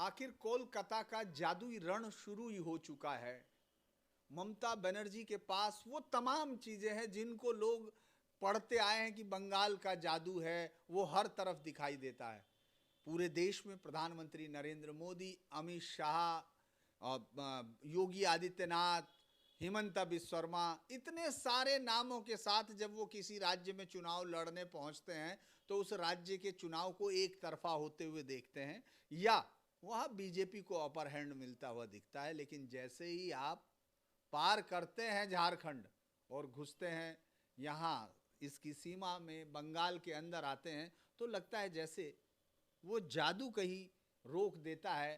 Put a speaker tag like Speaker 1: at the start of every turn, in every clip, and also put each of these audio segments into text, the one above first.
Speaker 1: आखिर कोलकाता का जादुई रण शुरू ही हो चुका है। ममता बनर्जी के पास वो तमाम चीजें हैं जिनको लोग पढ़ते आए हैं कि बंगाल का जादू है, वो हर तरफ दिखाई देता है। पूरे देश में प्रधानमंत्री नरेंद्र मोदी, अमित शाह, योगी आदित्यनाथ, हिमंता बिस्वा शर्मा, इतने सारे नामों के साथ जब वो किसी राज्य में चुनाव लड़ने पहुंचते हैं तो उस राज्य के चुनाव को एक तरफा होते हुए देखते हैं या वहां बीजेपी को अपर हैंड मिलता हुआ दिखता है। लेकिन जैसे ही आप पार करते हैं झारखंड और घुसते हैं यहाँ इसकी सीमा में, बंगाल के अंदर आते हैं, तो लगता है जैसे वो जादू कहीं रोक देता है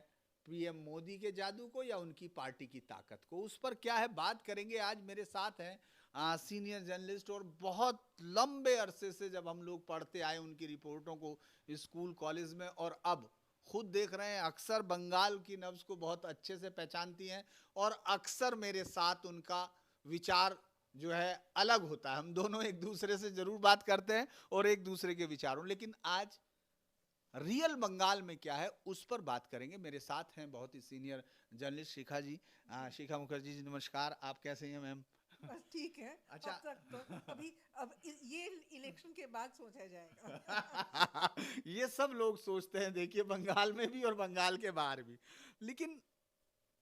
Speaker 1: पीएम मोदी के जादू को या उनकी पार्टी की ताकत को। उस पर क्या है बात करेंगे। आज मेरे साथ हैं सीनियर जर्नलिस्ट, और बहुत लंबे अरसे से जब हम लोग पढ़ते आए उनकी रिपोर्टों को स्कूल कॉलेज में, और अब खुद देख रहे हैं, अक्सर बंगाल की नब्ज को बहुत अच्छे से पहचानती हैं और अक्सर मेरे साथ उनका विचार जो है अलग होता है। हम दोनों एक दूसरे से जरूर बात करते हैं और एक दूसरे के विचारों, लेकिन आज रियल बंगाल में क्या है उस पर बात करेंगे। मेरे साथ हैं बहुत ही सीनियर जर्नलिस्ट शिखा जी, शिखा मुखर्जी जी, नमस्कार। आप कैसे हैं मैम?
Speaker 2: बस ठीक है।
Speaker 1: अच्छा।
Speaker 2: अब तक तो अभी ये इलेक्शन के बाद सोचा जाएगा।
Speaker 1: ये सब लोग सोचते हैं, देखिए, बंगाल में भी और बंगाल के बाहर भी। लेकिन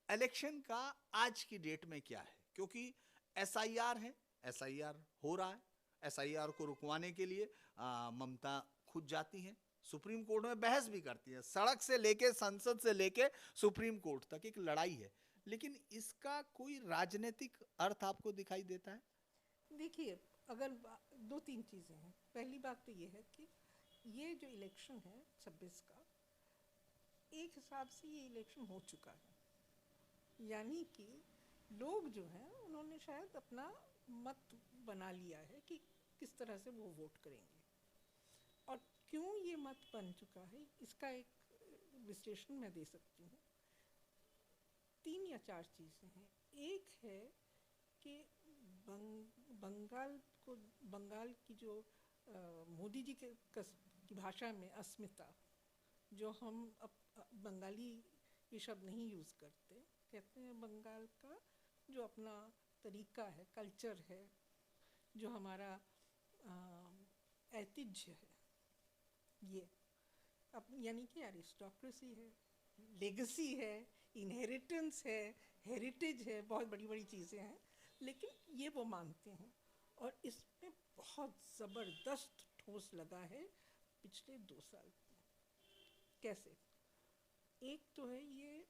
Speaker 1: इलेक्शन का आज की डेट में क्या है, क्योंकि एसआईआर है, एसआईआर हो रहा है। एसआईआर को रुकवाने के लिए ममता खुद जाती हैं, सुप्रीम कोर्ट में बहस भी करती है, सड़क से लेके, संसद से लेके सुप्रीम कोर्ट तक एक लड़ाई है। लेकिन इसका कोई राजनीतिक अर्थ आपको दिखाई देता है?
Speaker 2: देखिए, अगर दो तीन चीज़ें हैं। पहली बात तो ये है कि ये जो इलेक्शन है 26 का, एक हिसाब से ये इलेक्शन हो चुका है। यानी कि लोग जो हैं उन्होंने शायद अपना मत बना लिया है कि किस तरह से वो वोट करेंगे। और क्यों ये मत बन चुका है, इसका एक विश्लेषण मैं दे सकती हूँ। 3 या 4 चीज़ें हैं। एक है कि बंगाल को, बंगाल की जो मोदी जी के की भाषा में अस्मिता, जो हम अब बंगाली ये शब्द नहीं यूज़ करते, कहते हैं बंगाल का जो अपना तरीका है, कल्चर है, जो हमारा ऐतिह्य है, ये अब यानी कि एरिस्टोक्रेसी है, लेगेसी है, इनहेरिटेंस है, हेरिटेज है, बहुत बड़ी बड़ी चीज़ें हैं। लेकिन ये वो मानते हैं और इसमें बहुत ज़बरदस्त ठोस लगा है पिछले 2 साल में। कैसे? एक तो है ये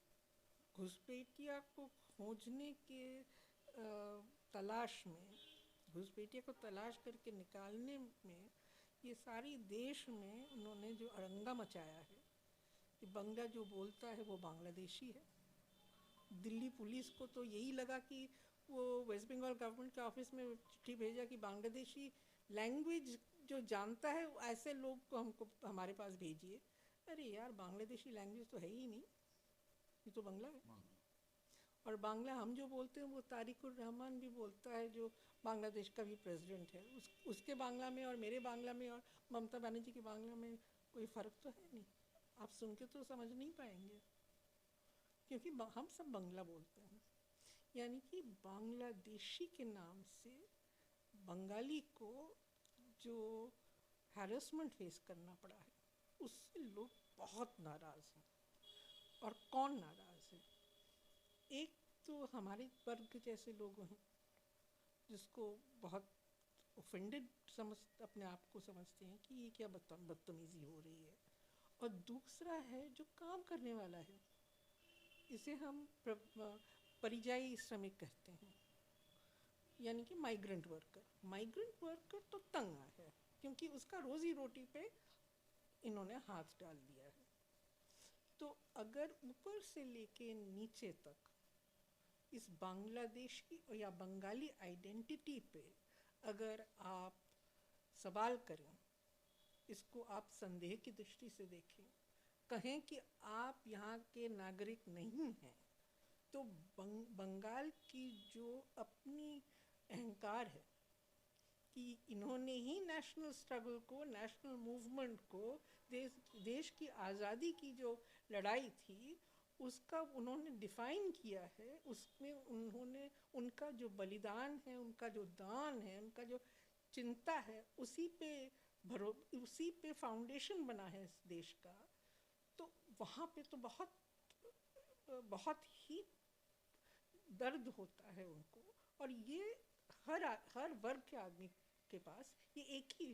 Speaker 2: घुसपैठिया को खोजने के तलाश में, घुसपैठिया को तलाश करके निकालने में, ये सारी देश में उन्होंने जो अड़ंगा मचाया है कि बंगला जो बोलता है वो बांग्लादेशी है। दिल्ली पुलिस को तो यही लगा कि वो वेस्ट बंगाल गवर्नमेंट के ऑफिस में चिट्ठी भेजा कि बांग्लादेशी लैंग्वेज जो जानता है ऐसे लोग को हमको हमारे पास भेजिए। अरे यार, बांग्लादेशी लैंग्वेज तो है ही नहीं, ये तो बांग्ला है। और बांग्ला हम जो बोलते हैं वो तारिकुर रहमान भी बोलता है, जो बांग्लादेश का भी प्रेसिडेंट है। उसके बांग्ला में और मेरे बांग्ला में और ममता बनर्जी के बांग्ला में कोई फ़र्क तो है नहीं। आप सुन के तो समझ नहीं पाएंगे, क्योंकि हम सब बांग्ला बोलते हैं। यानी कि बांग्लादेशी के नाम से बंगाली को जो हैरेसमेंट फेस करना पड़ा है, उससे लोग बहुत नाराज़ हैं। और कौन नाराज़ है? एक तो हमारे वर्ग जैसे लोग हैं जिसको बहुत ऑफेंडेड समझ, अपने आप को समझते हैं कि ये क्या बदतमीज़ी हो रही है। और दूसरा है जो काम करने वाला है, इसे हम परिजाई श्रमिक कहते हैं, यानी कि माइग्रेंट वर्कर। माइग्रेंट वर्कर तो तंग आया है क्योंकि उसका रोज़ी रोटी पे इन्होंने हाथ डाल दिया है। तो अगर ऊपर से लेके नीचे तक इस बांग्लादेशी या बंगाली आइडेंटिटी पे अगर आप सवाल करें, इसको आप संदेह की दृष्टि से देखें, कहें कि आप यहाँ के नागरिक नहीं हैं, तो बंगाल की जो अपनी अहंकार है, कि इन्होंने ही नेशनल स्ट्रगल को, नेशनल मूवमेंट को, देश की आज़ादी की जो लड़ाई थी उसका उन्होंने डिफ़ाइन किया है। उसमें उन्होंने उनका जो बलिदान है, उनका जो दान है, उनका जो चिंता है, उसी पे फाउंडेशन बना है इस देश का। तो वहाँ पे तो बहुत ही दर्द होता है उनको। और ये हर वर्ग के आदमी के पास ये एक ही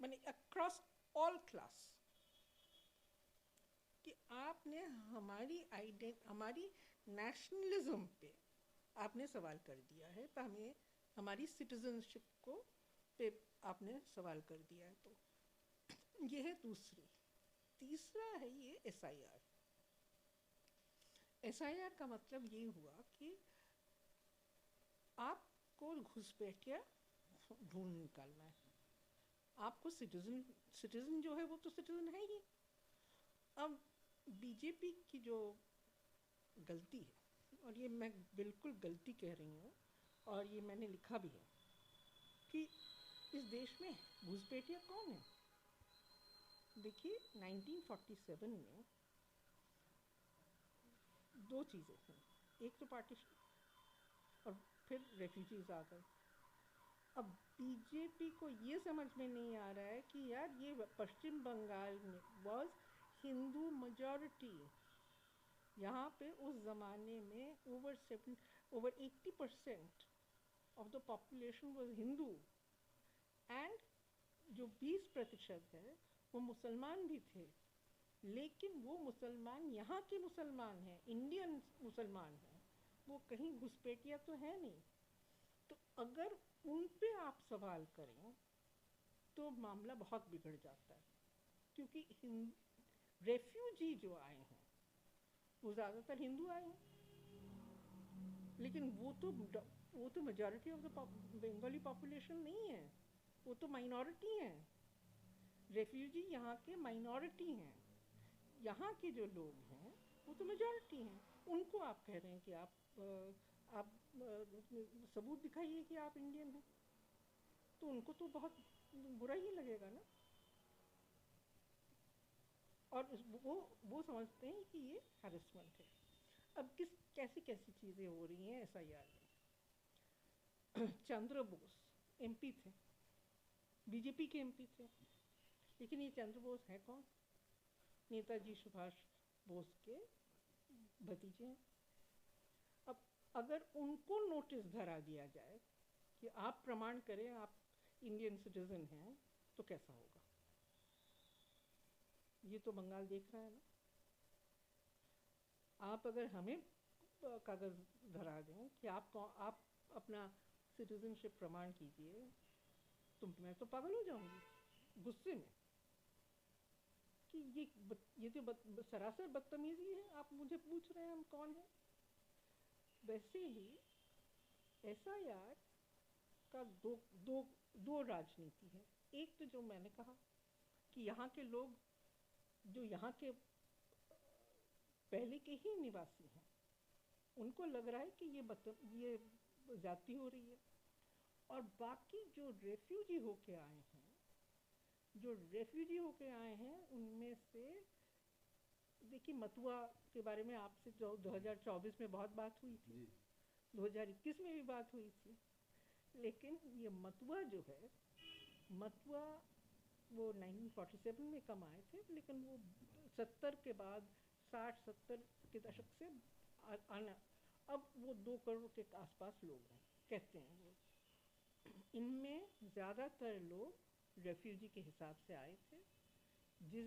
Speaker 2: माने अक्रॉस ऑल क्लास कि आपने हमारी नेशनलिज्म पे आपने सवाल कर दिया है, तो हमें हमारी सिटीजनशिप को पे आपने सवाल कर दिया है। तो ये है दूसरी। तीसरा है ये SIR। SIR का मतलब ये हुआ कि आपको घुसपैठिया ढूंढ निकालना है। आपको सिटीजन जो है वो तो सिटीजन है ही। अब बीजेपी की जो गलती है, और ये मैं बिल्कुल गलती कह रही हूँ और ये मैंने लिखा भी है, कि इस देश में घुसपैठिया कौन है। देखिए 1947 में दो चीज़ें थी, एक तो पार्टीशन और फिर रेफ्यूजीज आ गए। अब बीजेपी को ये समझ में नहीं आ रहा है कि यार ये पश्चिम बंगाल में वॉज हिंदू मेजॉरिटी। यहाँ पे उस ज़माने में over 80% of the population was Hindu, and जो 20% है वो मुसलमान भी थे। लेकिन वो मुसलमान यहाँ के मुसलमान हैं, इंडियन मुसलमान हैं, वो कहीं घुसपैठिया तो है नहीं। तो अगर उन पे आप सवाल करें तो मामला बहुत बिगड़ जाता है, क्योंकि रेफ्यूजी जो आए हैं वो ज़्यादातर हिंदू आए हैं, लेकिन वो तो majority of the Bengali population नहीं है, वो तो माइनॉरिटी हैं। रेफ्यूजी यहाँ के माइनॉरिटी हैं, यहाँ के जो लोग हैं वो तो मेजॉरिटी हैं। उनको आप कह रहे हैं कि आप सबूत दिखाइए कि आप इंडियन हैं, तो उनको तो बहुत बुरा ही लगेगा ना। और वो समझते हैं कि ये हैरेसमेंट है। अब कैसी चीज़ें हो रही हैं SIR में। चंद्र बोस MP थे, बीजेपी के MP थे, लेकिन ये चंद्र बोस है कौन? नेताजी सुभाष बोस के भतीजे हैं। अब अगर उनको नोटिस धरा दिया जाए कि आप प्रमाण करें आप इंडियन सिटीजन हैं, तो कैसा होगा? ये तो बंगाल देख रहा है ना। आप अगर हमें कागज धरा दें कि आप अपना सिटीजनशिप प्रमाण कीजिए, तो मैं तो पागल हो जाऊंगी गुस्से में कि ये तो सरासर बदतमीजी है। आप मुझे पूछ रहे हैं हम कौन हैं। वैसे ही SIR का दो राजनीति है। एक तो जो मैंने कहा कि यहाँ के लोग जो यहाँ के पहले के ही निवासी हैं, उनको लग रहा है कि ये जाति हो रही है। और बाकी जो रेफ्यूजी होके आए हैं उनमें से देखिए, मथुआ के बारे में आपसे 2024 में बहुत बात हुई थी, 2021 में भी बात हुई थी। लेकिन ये मथुआ जो है, मथुआ वो 1947 में कम आए थे, लेकिन वो 70 के बाद 60-70 के दशक से आना, अब वो 2 करोड़ के आसपास लोग हैं कहते हैं वो। इनमें ज़्यादातर लोग रेफ्यूजी के हिसाब से आए थे।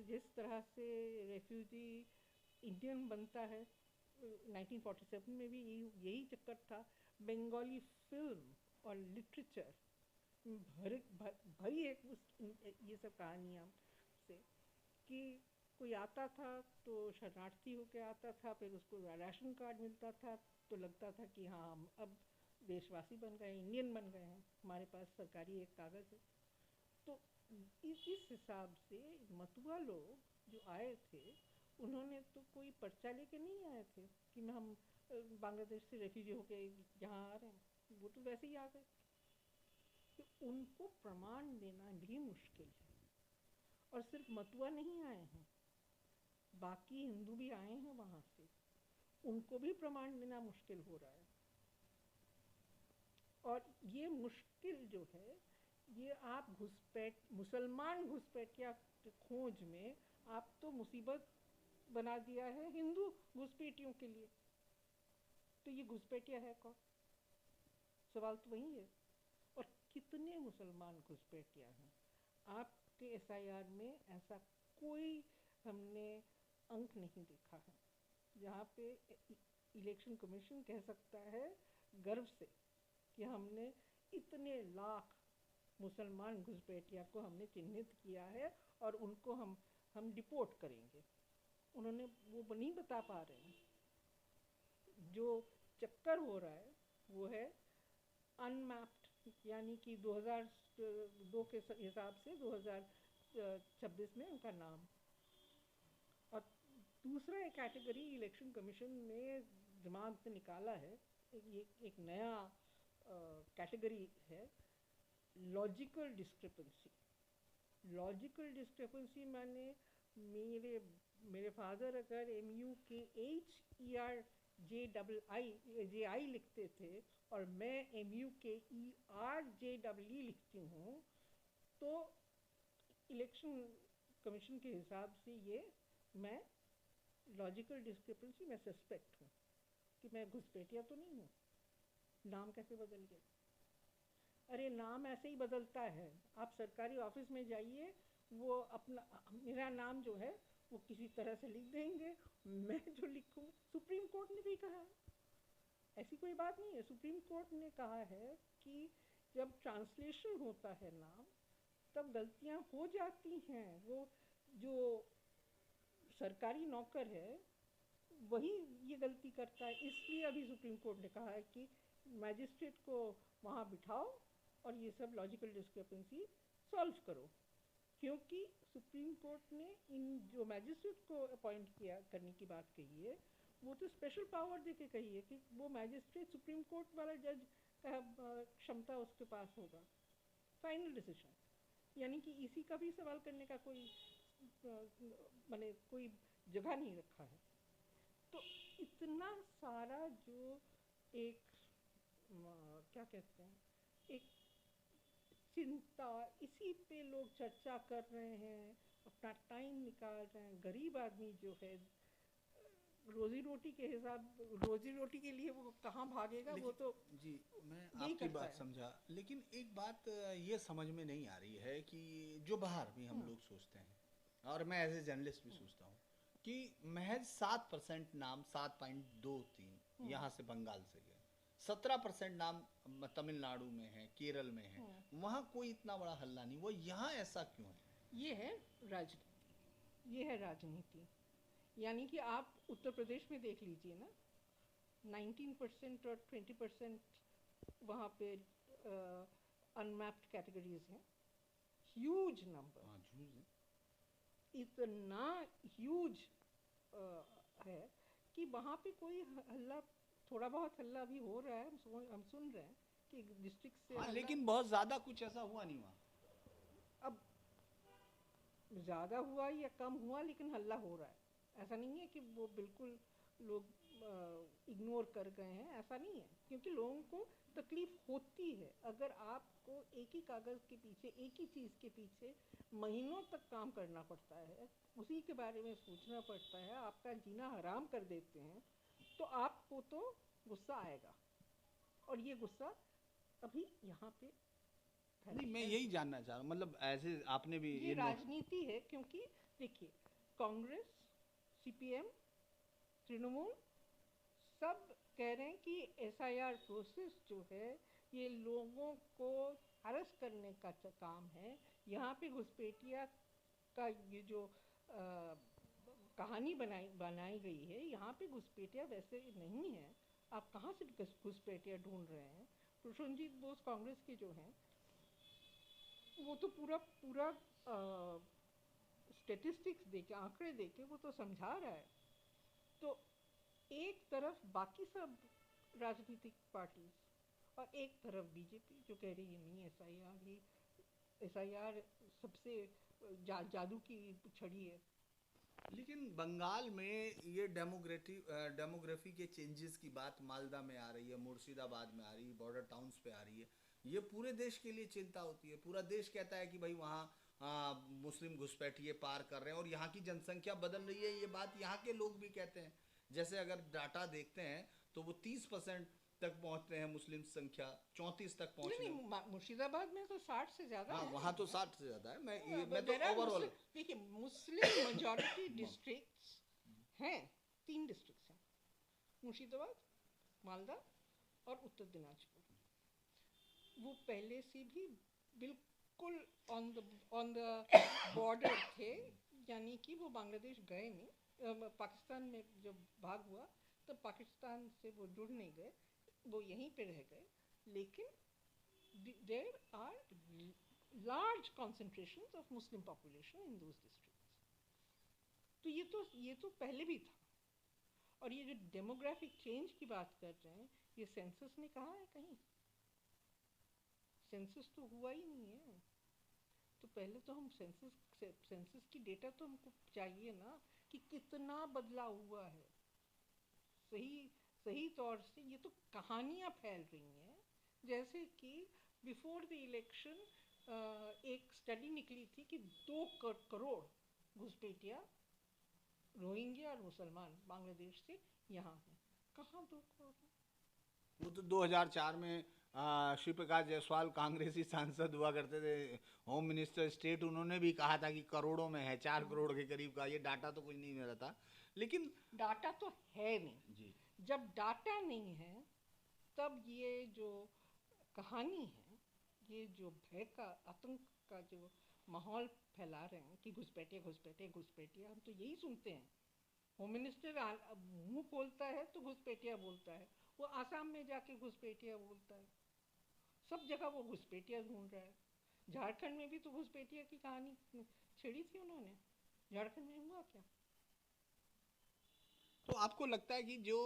Speaker 2: जिस तरह से रेफ्यूजी इंडियन बनता है, 1947 में भी यही चक्कर था। बंगाली फिल्म और लिटरेचर भरी एक ये सब कहानियाँ से कि कोई आता था तो शरणार्थी होके आता था, फिर उसको राशन कार्ड मिलता था तो लगता था कि हाँ हम अब देशवासी बन गए, इंडियन बन गए हैं, हमारे पास सरकारी एक कागज़ है। तो इस हिसाब से मथुआ लोग जो आए थे, उन्होंने तो कोई पर्चा लेके नहीं आए थे कि हम बांग्लादेश से रेफ्यूजी होके यहाँ आ रहे हैं, वो तो वैसे ही आ गए। कि उनको प्रमाण देना भी मुश्किल है। और सिर्फ मतुआ नहीं आए हैं, बाकी हिंदू भी आए हैं वहाँ से, उनको भी प्रमाण देना मुश्किल हो रहा है। और ये मुश्किल जो है, ये आप घुसपैठ मुसलमान घुसपैठिया की खोज में आप तो मुसीबत बना दिया है हिंदू घुसपैठियों के लिए। तो ये घुसपैठिया है कौन? सवाल तो वही है। और कितने मुसलमान घुसपैठिया हैं? आपके एसआईआर में ऐसा कोई हमने अंक नहीं देखा है जहाँ पे इलेक्शन कमीशन कह सकता है गर्व से कि हमने इतने लाख मुसलमान घुसपैठिया को हमने चिन्हित किया है और उनको हम डिपोर्ट करेंगे। उन्होंने वो नहीं बता पा रहे हैं। जो चक्कर हो रहा है वो है अनमैप्ड, यानी कि 2002 के हिसाब से 2026 में उनका नाम। और दूसरा एक कैटेगरी इलेक्शन कमीशन ने दिमाग से निकाला है, ये एक नया कैटेगरी है, लॉजिकल डिस्क्रिपेंसी। लॉजिकल डिस्क्रिपेंसी माने मेरे फादर अगर MUKHERJI लिखते थे और मैं MUKERJEE लिखती हूँ, तो इलेक्शन कमीशन के हिसाब से ये मैं लॉजिकल डिस्क्रिपेंसी में सस्पेक्ट हूँ कि मैं घुसपैठिया तो नहीं हूँ। नाम कैसे बदल गया? अरे नाम ऐसे ही बदलता है। आप सरकारी ऑफिस में जाइए, वो अपना मेरा नाम जो है वो किसी तरह से लिख देंगे, मैं जो लिखूँ। सुप्रीम कोर्ट ने भी कहा है, ऐसी कोई बात नहीं है। सुप्रीम कोर्ट ने कहा है कि जब ट्रांसलेशन होता है नाम, तब गलतियाँ हो जाती हैं। वो जो सरकारी नौकर है वही ये गलती करता है। इसलिए अभी सुप्रीम कोर्ट ने कहा है कि मैजिस्ट्रेट को वहाँ बिठाओ और ये सब लॉजिकल डिस्क्रिपेंसी सॉल्व करो। क्योंकि सुप्रीम कोर्ट ने इन जो मैजिस्ट्रेट को अपॉइंट किया करने की बात कही है, वो तो स्पेशल पावर दे के कही है कि वो मैजिस्ट्रेट सुप्रीम कोर्ट वाला जज का क्षमता उसके पास होगा, फाइनल डिसीजन। यानी कि इसी का भी सवाल करने का कोई माने कोई जगह नहीं रखा है। तो इतना सारा जो एक क्या कहते हैं, एक चिंता, इसी पे लोग चर्चा कर रहे हैं, अपना टाइम निकाल रहे हैं। गरीब आदमी जो है रोजी रोटी के लिए वो कहाँ भागेगा? वो तो
Speaker 1: जी, मैं
Speaker 2: यही
Speaker 1: आपकी
Speaker 2: करता
Speaker 1: बात
Speaker 2: है।
Speaker 1: समझा, लेकिन एक बात ये समझ में नहीं आ रही है कि जो बाहर भी हम लोग सोचते हैं, और मैं एज ए जर्नलिस्ट भी सोचता हूँ कि महज 7% नाम, 7.23 यहाँ से बंगाल से गए, 17% नाम तमिलनाडु में है, केरल में है, वहाँ कोई इतना बड़ा हल्ला नहीं, वो यहाँ ऐसा क्यों है?
Speaker 2: ये है राजनीति, ये है राजनीति। यानी कि आप उत्तर प्रदेश में देख लीजिए ना, 19% और 20% वहाँ पे अनमैप्ड कैटेगरीज हैं। ह्यूज नंबर,
Speaker 1: हाँ, झूठ है।
Speaker 2: इतना ह्यूज है कि वहाँ पे कोई हल्ला, थोड़ा बहुत हल्ला भी हो रहा है, हम सुन रहे हैं कि डिस्ट्रिक्ट से
Speaker 1: हाँ, लेकिन बहुत ज़्यादा कुछ ऐसा हुआ नहीं वहाँ।
Speaker 2: अब ज़्यादा हुआ या कम हुआ, लेकिन हल्ला हो रहा है। ऐसा नहीं है कि वो बिल्कुल लोग इग्नोर कर गए हैं, ऐसा नहीं है। क्योंकि लोगों को तकलीफ होती है। अगर आपको एक ही कागज़ के पीछे, एक ही चीज़ के पीछे महीनों तक काम करना पड़ता है, उसी के बारे में सोचना पड़ता है, आपका जीना हराम कर देते हैं, तो आपको तो गुस्सा आएगा। और ये गुस्सा अभी यहाँ पे
Speaker 1: नहीं, मैं यही जानना चाह रहा हूँ, मतलब ऐसे आपने भी
Speaker 2: ये
Speaker 1: ये नोट।
Speaker 2: राजनीति है। क्योंकि देखिए, कांग्रेस, सीपीएम, तृणमूल सब कह रहे हैं कि एसआईआर प्रोसेस जो है ये लोगों को अरेस्ट करने का काम है। यहाँ पे घुसपैठिया का ये जो कहानी बनाई गई है, यहाँ पे घुसपैठिया वैसे नहीं है। आप कहाँ से घुसपैठिया ढूंढ रहे हैं? प्रसन्नजीत बोस कांग्रेस के जो हैं, वो तो पूरा स्टेटिस्टिक्स देके, आंकड़े देके वो तो समझा रहा है। तो एक तरफ बाकी सब राजनीतिक पार्टीज और एक तरफ बीजेपी जो कह रही है नहीं एसआईआर ही एसआईआर सबसे जादू की छड़ी है।
Speaker 1: लेकिन बंगाल में ये डेमोग्राफी के चेंजेस की बात मालदा में आ रही है, मुर्शिदाबाद में आ रही है, बॉर्डर टाउन्स पे आ रही है। ये पूरे देश के लिए चिंता होती है। पूरा देश कहता है कि भाई वहाँ मुस्लिम घुसपैठिए पार कर रहे हैं और यहाँ की जनसंख्या बदल रही है। ये बात यहाँ के लोग भी कहते हैं। जैसे अगर डाटा देखते हैं तो वो 30% तक पहुँचते हैं मुस्लिम संख्या, 34 तक पहुँचने।
Speaker 2: नहीं मुर्शिदाबाद में तो 60 से ज़्यादा
Speaker 1: हाँ,
Speaker 2: है।
Speaker 1: वहाँ तो 60 से ज़्यादा है। मैं तो
Speaker 2: देर आर
Speaker 1: ओवरऑल।
Speaker 2: मुस्लिम, देखिए मुस्लिम मेजॉरिटी डिस्ट्रिक्ट्स हैं, 3 डिस्ट्रिक्ट्स हैं, मुर्शिदाबाद, मालदा और उत्तर दिनाजपुर। वो पहले से भी बिल्कुल ऑन द बॉर्डर थे, यानी कि वो बांग्लादेश गए नहीं। पाकिस्तान में जब भाग हुआ तो पाकिस्तान से वो जुड़ नहीं गए, वो यहीं पे रह गए। लेकिन there are large concentrations of Muslim population in those districts. तो ये तो पहले भी था। और ये जो डेमोग्राफिक चेंज की बात कर रहे हैं, ये सेंसस ने कहा है कहीं? सेंसस तो हुआ ही नहीं है। तो पहले तो हम सेंसस की डेटा तो हमको चाहिए ना कि कितना बदलाव हुआ है। सही तौर से ये तो कहानियाँ फैल रही हैं। जैसे कि बिफोर द इलेक्शन एक स्टडी निकली थी कि 2 करोड़ घुसपैठिया रोहिंग्या और मुसलमान बांग्लादेश से यहाँ हैं। कहाँ 2 करोड़?
Speaker 1: वो तो 2004 में श्री प्रकाश जायसवाल कांग्रेसी सांसद हुआ करते थे, होम मिनिस्टर स्टेट, उन्होंने भी कहा था कि करोड़ों में है, 4 करोड़ के करीब का। ये डाटा तो कुछ नहीं मिला था, लेकिन
Speaker 2: डाटा तो है नहीं
Speaker 1: जी।
Speaker 2: जब डाटा नहीं है तब ये जो कहानी है, ये जो भय का आतंक का जो माहौल फैला रहे हैं कि घुसपैठिया, हम तो यही सुनते हैं। होम मिनिस्टर मुंह खोलता है तो घुसपैठिया बोलता है, वो आसाम में जाके घुसपैठिया बोलता है, सब जगह वो घुसपैठिया ढूंढ रहा है। झारखंड में भी तो घुसपैठिया की कहानी छेड़ी थी उन्होंने। झारखंड में हुआ क्या?
Speaker 1: तो आपको लगता है कि जो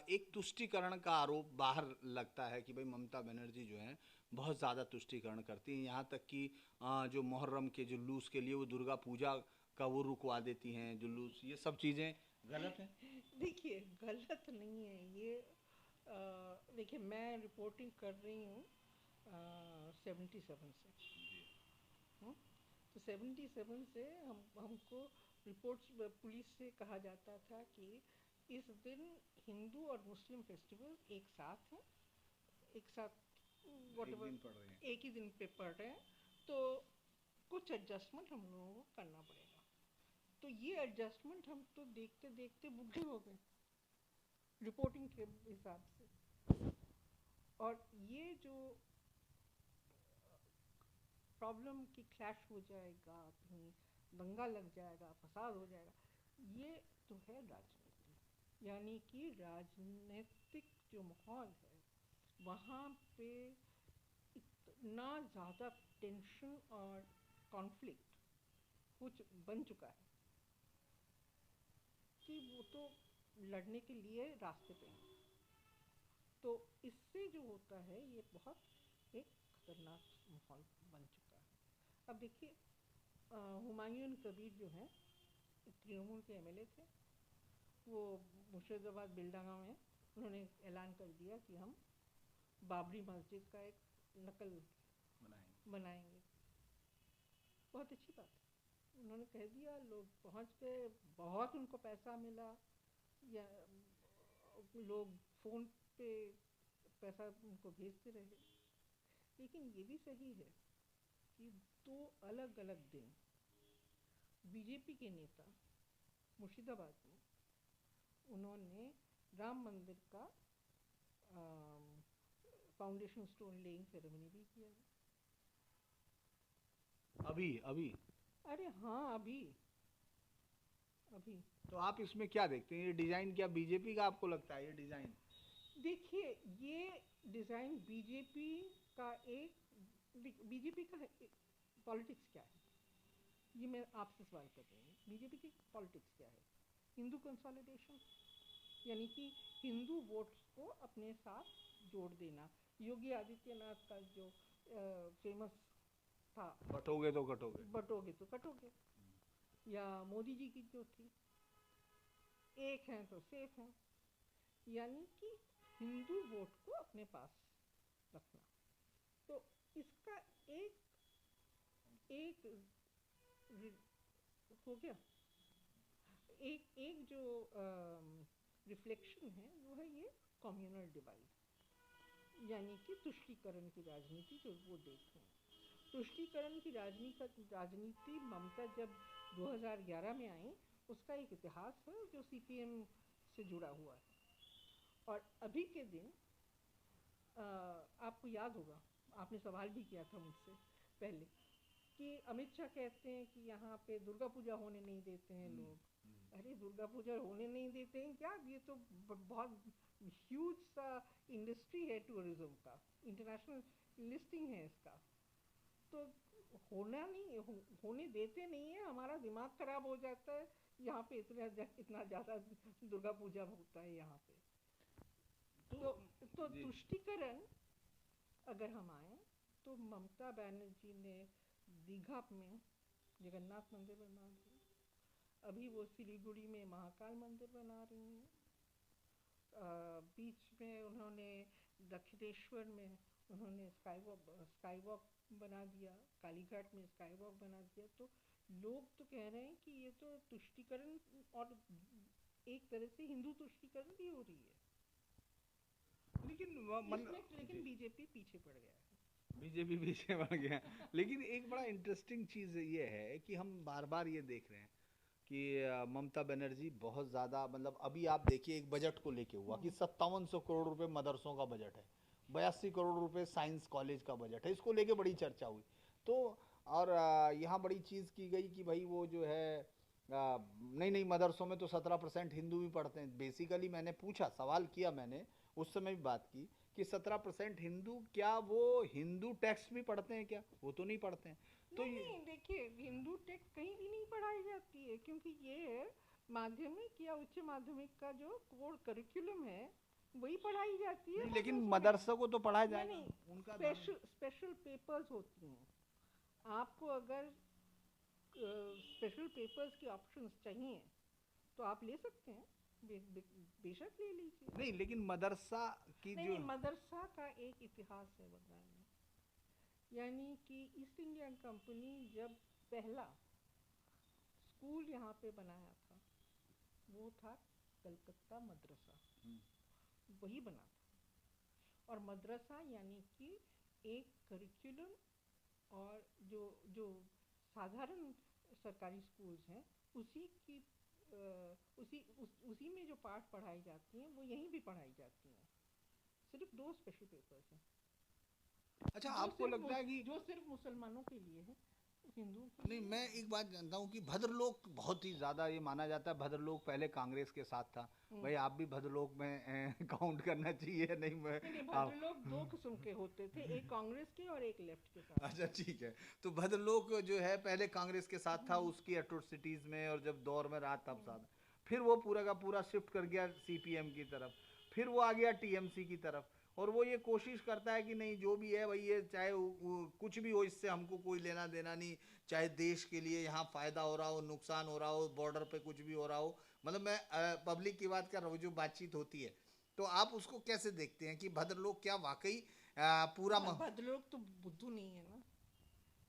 Speaker 1: एक तुष्टीकरण का आरोप बाहर लगता है कि भाई ममता बनर्जी जो है बहुत ज़्यादा तुष्टीकरण करती हैं, यहाँ तक कि जो मुहर्रम के जुलूस के लिए वो दुर्गा पूजा का वो रुकवा देती हैं जुलूस, ये सब चीज़ें गलत हैं?
Speaker 2: देखिए गलत नहीं है ये। देखिए मैं रिपोर्टिंग कर रही हूँ 77 से। तो 77 से हमको रिपोर्ट्स पुलिस से कहा जाता था कि इस दिन हिंदू और मुस्लिम फेस्टिवल एक साथ हैं, एक साथ एक ही दिन पे पड़ रहे हैं, तो कुछ एडजस्टमेंट हम लोगों को करना पड़ेगा। तो ये एडजस्टमेंट हम तो देखते देखते बुढ़े हो गए रिपोर्टिंग के हिसाब से। और ये जो प्रॉब्लम की क्लैश हो जाएगा, कहीं दंगा लग जाएगा, फसाद हो जाएगा, ये तो है राजनीति। यानी कि राजनीतिक जो माहौल है वहाँ पे इतना ज़्यादा टेंशन और कॉन्फ्लिक्ट कुछ बन चुका है कि वो तो लड़ने के लिए रास्ते पे हैं। तो इससे जो होता है ये बहुत एक खतरनाक माहौल बन चुका है। अब देखिए हुमायूं कबीर जो हैं तृणमूल के एमएलए थे, वो मुर्शिदाबाद बिल्डांगा में उन्होंने ऐलान कर दिया कि हम बाबरी मस्जिद का एक नकल बनाएंगे। बहुत अच्छी बात है, उन्होंने कह दिया, लोग पहुंच गए, बहुत उनको पैसा मिला, या लोग फ़ोन पे पैसा उनको भेजते रहे। लेकिन ये भी सही है कि 2 अलग अलग दिन बीजेपी के नेता मुर्शिदाबाद में उन्होंने राम मंदिर का फाउंडेशन स्टोन लेइंग सेरेमनी भी किया है।
Speaker 1: अभी
Speaker 2: अरे हाँ, अभी
Speaker 1: तो आप इसमें क्या देखते हैं? ये डिजाइन क्या बीजेपी का आपको लगता है? ये डिजाइन
Speaker 2: देखिए, ये डिज़ाइन बीजेपी का पॉलिटिक्स क्या है, ये मैं आपसे सवाल कर रही हूँ। बीजेपी की पॉलिटिक्स क्या है? हिंदू कंसोलिडेशन, यानी कि हिंदू वोट्स को अपने साथ जोड़ देना, योगी आदित्यनाथ का जो फेमस था,
Speaker 1: बटोगे तो कटोगे,
Speaker 2: बटोगे तो कटोगे, या मोदी जी की जो थी, एक है तो सेफ है। यानी कि हिंदू वोट को अपने पास रखना। तो इसका एक एक हो गया, एक एक जो रिफ्लेक्शन है वो है ये कम्युनल डिवाइड, यानी कि तुष्टीकरण की राजनीति जो वो देख रहे हैं। तुष्टीकरण की राजनीति ममता जब 2011 में आई, उसका एक इतिहास है जो सीपीएम से जुड़ा हुआ है। और अभी के दिन आपको याद होगा, आपने सवाल भी किया था मुझसे पहले, कि अमित शाह कहते हैं कि यहाँ पे दुर्गा पूजा होने नहीं देते हैं लोग। अरे दुर्गा पूजा होने नहीं देते हैं क्या, ये तो बहुत ह्यूज सा इंडस्ट्री है टूरिज्म का, इंटरनेशनल लिस्टिंग है इसका। तो होना नहीं, होने देते नहीं है, हमारा दिमाग खराब हो जाता है, यहाँ पे इतना ज़्यादा दुर्गा पूजा होता है यहाँ पे। तो तुष्टीकरण अगर हम आए तो ममता बनर्जी ने दीघा में जगन्नाथ मंदिर बना दिया, अभी वो सिलीगुड़ी में महाकाल मंदिर बना रही हैं, बीच में उन्होंने दक्षिणेश्वर में उन्होंने स्काई वॉक बना दिया, कालीघाट में स्काई वॉक बना दिया। तो लोग तो कह रहे हैं कि ये तो तुष्टीकरण और एक तरह से हिंदू तुष्टीकरण भी हो रही है। लेकिन बीजेपी पीछे पड़ गया है,
Speaker 1: बीजेपी पीछे पड़ गया। लेकिन एक बड़ा इंटरेस्टिंग चीज़ ये है कि हम बार बार ये देख रहे हैं कि ममता बनर्जी बहुत ज़्यादा, मतलब अभी आप देखिए एक बजट को लेके हुआ कि 5700 करोड़ रुपए मदरसों का बजट है, 82 करोड़ रुपए साइंस कॉलेज का बजट है, इसको लेके बड़ी चर्चा हुई। तो और यहाँ बड़ी चीज़ की गई कि भाई वो जो है नहीं मदरसों में तो 17% हिंदू भी पढ़ते हैं। बेसिकली मैंने पूछा, सवाल किया मैंने, उस समय भी बात की कि 17% हिंदू, क्या वो हिंदू टेक्स्ट भी पढ़ते हैं क्या? वो तो नहीं पढ़ते हैं। तो
Speaker 2: नहीं, देखिए हिंदू टेक्स्ट कहीं भी नहीं पढ़ाई जाती है, क्योंकि ये माध्यमिक या उच्च माध्यमिक का जो कोर करिकुलम है वही पढ़ाई जाती है।
Speaker 1: लेकिन मदरसा को तो पढ़ाया जाएगा,
Speaker 2: उनका स्पेशल पेपर्स होती हैं। आपको अगर स्पेशल पेपर्स की ऑप्शंस चाहिए तो आप ले सकते हैं, बेशक ले लीजिए।
Speaker 1: नहीं, लेकिन मदरसा की
Speaker 2: नहीं, मदरसा का एक इतिहास है बंगाल में। यानी कि ईस्ट इंडिया कंपनी जब पहला स्कूल यहाँ पे बनाया था, वो था कलकत्ता मदरसा, वही बना था। और मदरसा यानी कि एक करिकुलम, और जो साधारण सरकारी स्कूल्स हैं उसी की उसी में जो पाठ पढ़ाई जाती हैं वो यहीं भी पढ़ाई जाती हैं। सिर्फ 2 स्पेशल पेपर्स हैं।
Speaker 1: अच्छा, आपको लगता है कि
Speaker 2: जो सिर्फ मुसलमानों के लिए है, हिंदू
Speaker 1: नहीं? मैं एक बात जानता हूँ कि भद्रलोक बहुत ही ज़्यादा ये माना जाता है, भद्रलोक पहले कांग्रेस के साथ था। भाई आप भी भद्रलोक में काउंट करना चाहिए, नहीं?
Speaker 2: भद्रलोक 2 किस्म के होते थे, एक कांग्रेस के और एक लेफ्ट के साथ।
Speaker 1: अच्छा, ठीक है। तो भद्रलोक जो है पहले कांग्रेस के साथ था, उसकी एट्रोसिटीज में, और जब दौर में रहा तब साथ। फिर वो पूरा का पूरा शिफ्ट कर गया सीपीएम की तरफ, फिर वो आ गया टीएमसी की तरफ, और वो ये कोशिश करता है कि नहीं जो भी है भाई, ये चाहे कुछ भी हो, इससे हमको कोई लेना देना नहीं, चाहे देश के लिए यहाँ फ़ायदा हो रहा हो, नुकसान हो रहा हो, बॉर्डर पे कुछ भी हो रहा हो। मतलब मैं पब्लिक की बात कर रहा हूँ, जो बातचीत होती है। तो आप उसको कैसे देखते हैं कि भद्रलोक क्या वाकई पूरा
Speaker 2: भद्रलोक तो बुद्धू नहीं है ना,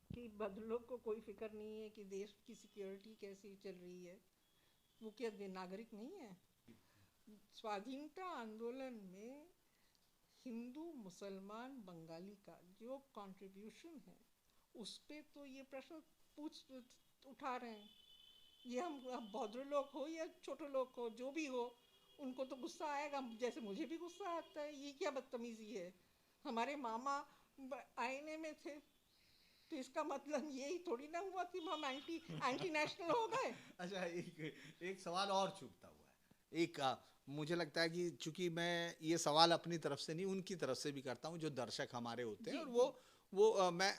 Speaker 2: कि भद्रलोक को कोई फिक्र नहीं है कि देश की सिक्योरिटी कैसी चल रही है? वो क्या नागरिक नहीं है? स्वाधीनता आंदोलन में हिंदू मुसलमान बंगाली का जो कंट्रीब्यूशन है, उस पे तो ये प्रश्न उठा रहे हैं। ये हम भद्रलोक हो या छोटे लोग हो, जो भी हो, उनको तो गुस्सा आएगा, जैसे मुझे भी गुस्सा आता है। ये क्या बदतमीजी है? हमारे मामा आईने में थे, तो इसका मतलब यही थोड़ी ना हुआ कि हम एंटी नेशनल हो गए।
Speaker 1: अच्छा, एक सवाल और चूकता हुआ है। एक मुझे लगता है कि चूंकि मैं ये सवाल अपनी तरफ से नहीं, उनकी तरफ से भी करता हूँ, जो दर्शक हमारे होते हैं, और वो मैं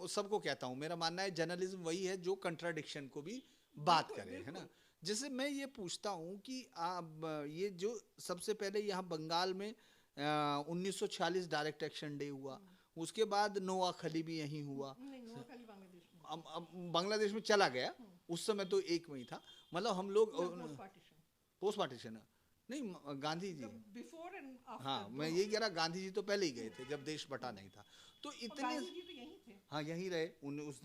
Speaker 1: सबको कहता हूँ, मेरा मानना है जर्नलिज्म वही है जो कंट्राडिक्शन को भी बात करे, है ना? जैसे मैं ये पूछता हूँ कि ये जो सबसे पहले यहाँ बंगाल में 1946 डायरेक्ट एक्शन डे हुआ, उसके बाद नोआ खली भी यहीं हुआ।
Speaker 2: नहीं, नोआ खाली बांग्लादेश में।
Speaker 1: अब बांग्लादेश में चला गया, उस समय तो एक में ही था। मतलब हम लोग
Speaker 2: पोस्ट पार्टीशन।
Speaker 1: पोस्ट पार्टीशन नहीं, Gandhi ji.
Speaker 2: Before and after.
Speaker 1: हाँ, मैं यही कह रहा, गांधी जी तो पहले ही गए थे जब देश बटा नहीं था। तो इतने,
Speaker 2: गांधी जी तो यहीं थे।
Speaker 1: हाँ यहीं रहे,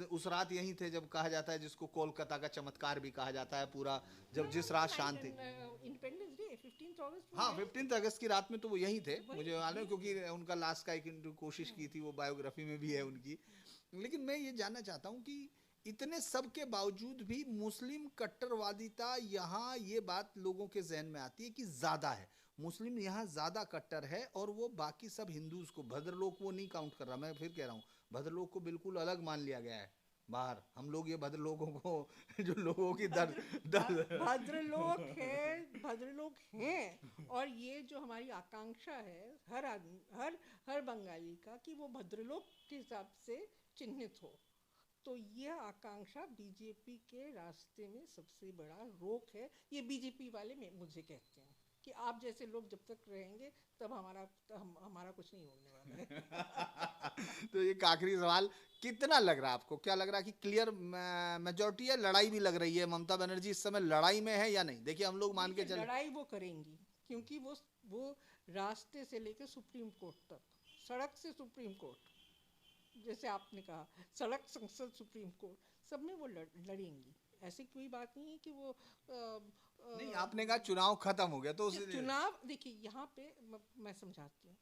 Speaker 1: उस रात यहीं थे जब कहा जाता है, जिसको कोलकाता का चमत्कार भी कहा जाता है पूरा, जब जिस रात शांति,
Speaker 2: इंडिपेंडेंस डे 15 अगस्त।
Speaker 1: हाँ 15 अगस्त की रात में तो वो यहीं थे, मुझे मालूम है, क्योंकि उनका लास्ट का एक कोशिश की थी, वो बायोग्राफी में भी है उनकी। लेकिन मैं ये जानना चाहता हूँ कि इतने सब के बावजूद भी मुस्लिम कट्टरवादिता यहाँ, ये बात लोगों के जहन में आती है कि ज्यादा है, मुस्लिम यहाँ ज्यादा कट्टर है, और वो बाकी सब हिंदूज को, भद्रलोक वो नहीं काउंट कर रहा, मैं फिर कह रहा हूँ, भद्रलोक को बिल्कुल अलग मान लिया गया है बाहर। हम लोग ये भद्रलोकों को जो लोगों की
Speaker 2: भद्रलोक हैं, और ये जो हमारी आकांक्षा है हर आदमी, हर बंगाली का, कि वो भद्रलोक के हिसाब से चिन्हित हो, तो यह आकांक्षा बीजेपी के रास्ते में सबसे बड़ा रोक है। ये बीजेपी वाले में मुझे कहते हैं कि आप जैसे लोग जब तक रहेंगे तब हमारा कुछ नहीं होने वाला है।
Speaker 1: तो एक आखिरी सवाल, कितना लग रहा है आपको, क्या लग रहा है कि क्लियर मेजोरिटी है, लड़ाई भी लग रही है, ममता बनर्जी इस समय लड़ाई में है या नहीं? देखिए हम लोग मान के चले,
Speaker 2: लड़ाई वो करेंगी, क्योंकि वो रास्ते से लेकर सुप्रीम कोर्ट तक, सड़क से सुप्रीम कोर्ट, जैसे आपने कहा, सड़क, संसद, सुप्रीम कोर्ट, सब में वो लड़ेंगी। ऐसी कोई बात नहीं है कि वो
Speaker 1: नहीं, आपने कहा चुनाव खत्म हो गया, तो
Speaker 2: चुनाव, देखिए यहाँ पे मैं समझाती हूँ,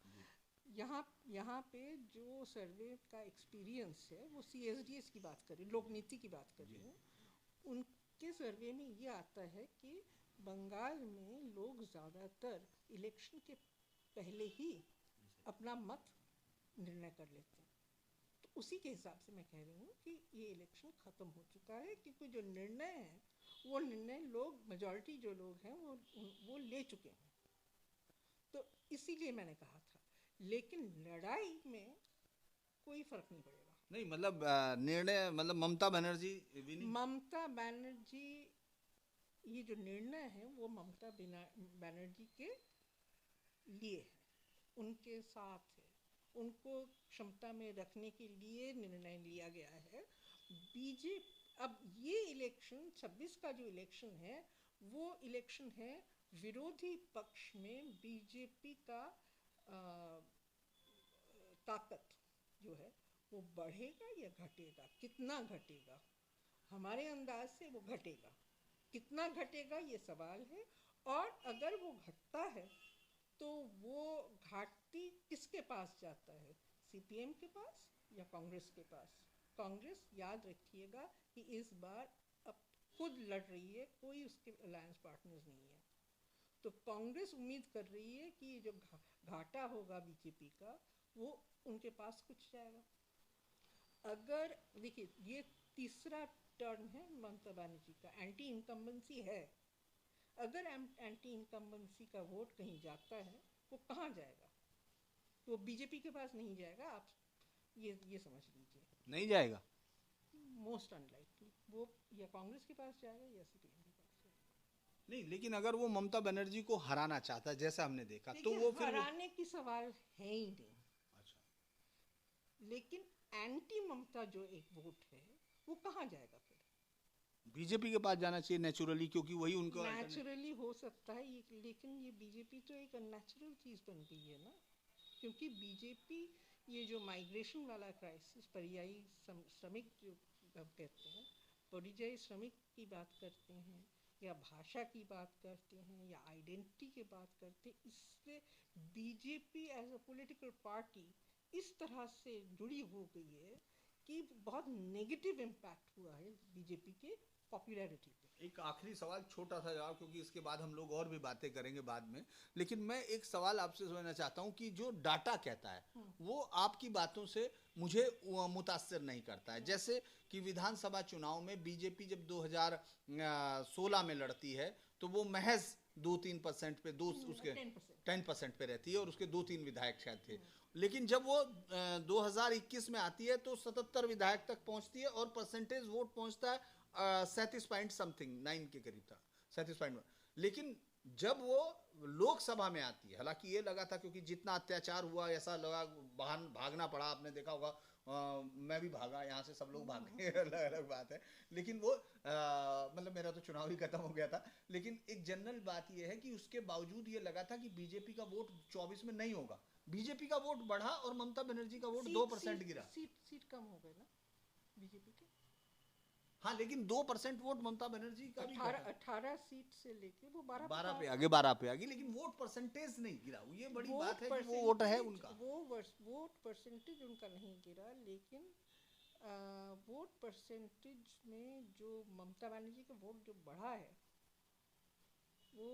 Speaker 2: यहाँ पे जो सर्वे का एक्सपीरियंस है, वो CSDS की बात करें, लोक नीति की बात करें, उनके सर्वे में ये आता है कि बंगाल में लोग ज़्यादातर इलेक्शन के पहले ही अपना मत निर्णय कर लेते हैं। तो उसी के हिसाब से मैं कह रही हूँ कि ये इलेक्शन ख़त्म हो चुका है, क्योंकि जो निर्णय है वो निर्णय लोग, मेजॉरिटी जो लोग हैं वो ले चुके हैं। तो इसीलिए मैंने कहा था, लेकिन लड़ाई में कोई फर्क नहीं पड़ेगा।
Speaker 1: नहीं मतलब निर्णय, मतलब ममता बनर्जी
Speaker 2: ये जो निर्णय है वो ममता बनर्जी के लिए है, उनके साथ है, उनको क्षमता में रखने के लिए निर्णय लिया गया है। बीजेपी, अब ये इलेक्शन 26 का जो इलेक्शन है, वो इलेक्शन है विरोधी पक्ष में बीजेपी का ताकत जो है वो बढ़ेगा या घटेगा, कितना घटेगा? हमारे अंदाज से वो घटेगा, कितना घटेगा ये सवाल है। और अगर वो घटता है तो वो घाटी किसके पास जाता है, CPM के पास या कांग्रेस के पास? कांग्रेस, याद रखिएगा कि इस बार अब खुद लड़ रही है, कोई उसके अलायंस पार्टनर्स नहीं है। तो कांग्रेस उम्मीद कर रही है कि जो घाटा होगा बीजेपी का, वो उनके पास कुछ जाएगा। अगर देखिए, ये तीसरा टर्न है ममता बनर्जी का, एंटी इनकम्बेंसी है। अगर एंटी इनकम्बेंसी का वोट कहीं जाता है, वो कहाँ जाएगा? वो बीजेपी के पास नहीं जाएगा, आप ये समझ लीजिए।
Speaker 1: नहीं जाएगा,
Speaker 2: मोस्ट अनलाइकली वो या कांग्रेस के पास जाएगा या CPM के पास जाएगा।
Speaker 1: नहीं, लेकिन अगर वो ममता बनर्जी को हराना चाहता है, जैसा हमने देखा, तो वो फिर
Speaker 2: हराने की सवाल है ही नहीं।
Speaker 1: अच्छा,
Speaker 2: लेकिन एंटी ममता जो एक वोट है, वो कहाँ जाएगा? फिर
Speaker 1: बीजेपी के पास जाना चाहिए नेचुरली, क्योंकि वही उनको
Speaker 2: नेचुरली हो सकता है ये, लेकिन ये बीजेपी तो एक अननेचुरल चीज़ बन गई है ना, क्योंकि बीजेपी ये जो माइग्रेशन वाला क्राइसिस, परियायी श्रमिक जो कहते हैं, परियायी श्रमिक की बात करते हैं, या भाषा की बात करते हैं, या आइडेंटिटी की बात करते हैं, इससे BJP as a political party इस तरह से जुड़ी हो गई है कि बहुत नेगेटिव इम्पैक्ट हुआ है बीजेपी के पॉपुलैरिटी पे।
Speaker 1: एक आखिरी सवाल, छोटा सा जवाब, क्योंकि इसके बाद हम लोग और भी बातें करेंगे बाद में, लेकिन मैं एक सवाल आपसे समझना चाहता हूं कि जो डाटा कहता है वो आपकी बातों से मुझे मुतासर नहीं करता है। जैसे कि विधानसभा चुनाव में बीजेपी जब 2016 में लड़ती है तो वो महज 2-3% पे, उसके 10% पे रहती है, और उसके 2-3 विधायक शायद थे। लेकिन जब वो 2021 में आती है तो 77 विधायक तक पहुंचती है, और परसेंटेज वोट पहुंचता है 37 पॉइंट समथिंग 9 के करीब था, 37.1। लेकिन जब वो लोकसभा में आती है, हालांकि ये लगा था क्योंकि जितना अत्याचार हुआ ऐसा लगा भागना पड़ा, आपने देखा होगा, मैं भी भागा यहाँ से, सब लोग भागे अलग अलग बात है, लेकिन वो मतलब मेरा तो चुनाव ही खत्म हो गया था, लेकिन एक जनरल बात ये है कि उसके बावजूद ये लगा था कि बीजेपी का वोट 24 में नहीं होगा, बीजेपी का वोट बढ़ा और ममता बनर्जी का वोट 2% गिरा।
Speaker 2: सीट कम हो गए ना बीजेपी के।
Speaker 1: हाँ, लेकिन 2% वोट ममता बनर्जी का भी
Speaker 2: 18 सीट से लेके वो 12
Speaker 1: पे आगे, 12 पे आगे, लेकिन वोट परसेंटेज नहीं गिरा। ये बड़ी बात है कि वो वोट है उनका,
Speaker 2: वो वोट परसेंटेज उनका नहीं गिरा, लेकिन वोट परसेंटेज में जो ममता बनर्जी का वोट जो बढ़ा है वो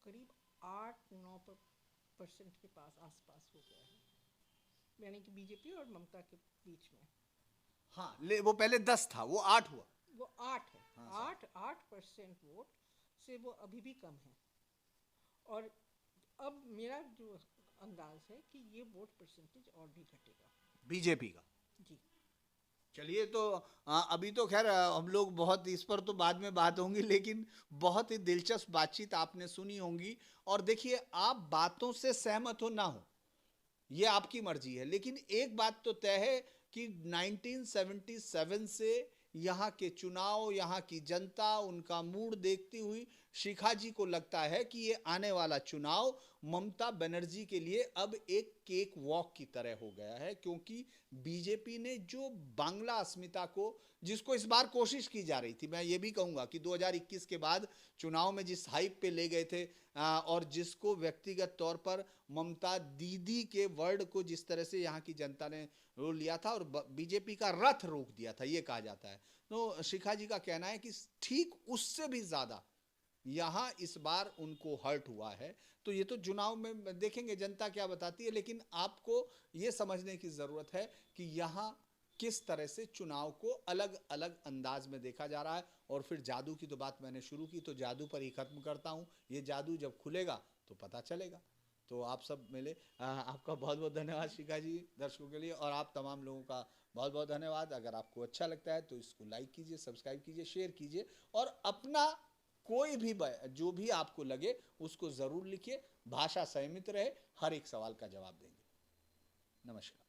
Speaker 2: करीब 8-9% के आसपास हो गया है, यानी कि बीजेपी और ममता के बीच में।
Speaker 1: हाँ, वो पहले 10 था, वो 8 हुआ,
Speaker 2: वो 8 है।
Speaker 1: हाँ,
Speaker 2: 8% वोट से वो अभी भी कम है, और अब मेरा जो अंदाज है कि ये वोट परसेंटेज और भी घटेगा
Speaker 1: बीजेपी का।
Speaker 2: जी।
Speaker 1: चलिए, तो अभी तो खैर हम लोग बहुत इस पर तो बाद में बात होंगी, लेकिन बहुत ही दिलचस्प बातचीत आपने सुनी होंगी। और देखिए, आप बातों से सहमत हो ना हो ये आपकी मर्जी है, लेकिन एक बात तो तय है कि 1977 से यहाँ के चुनाव, यहाँ की जनता, उनका मूड देखती हुई शिखा जी को लगता है कि ये आने वाला चुनाव ममता बनर्जी के लिए अब एक केक वॉक की तरह हो गया है, क्योंकि बीजेपी ने जो बांग्ला अस्मिता को, जिसको इस बार कोशिश की जा रही थी, मैं ये भी कहूँगा कि 2021 के बाद चुनाव में जिस हाइप पे ले गए थे और जिसको व्यक्तिगत तौर पर ममता दीदी के वर्ड को जिस तरह से यहाँ की जनता ने रोक लिया था और बीजेपी का रथ रोक दिया था, ये कहा जाता है। तो शिखा जी का कहना है कि ठीक उससे भी ज्यादा यहाँ इस बार उनको हर्ट हुआ है। तो ये तो चुनाव में देखेंगे जनता क्या बताती है, लेकिन आपको ये समझने की जरूरत है कि यहाँ किस तरह से चुनाव को अलग अलग अंदाज में देखा जा रहा है। और फिर जादू की तो बात मैंने शुरू की, तो जादू पर ही खत्म करता हूँ। ये जादू जब खुलेगा तो पता चलेगा। तो आप सब मिले, आपका बहुत बहुत धन्यवाद शिखा जी, दर्शकों के लिए, और आप तमाम लोगों का बहुत बहुत धन्यवाद। अगर आपको अच्छा लगता है तो इसको लाइक कीजिए, सब्सक्राइब कीजिए, शेयर कीजिए, और अपना कोई भी जो भी आपको लगे उसको जरूर लिखिए। भाषा संयमित रहे, हर एक सवाल का जवाब देंगे। नमस्कार।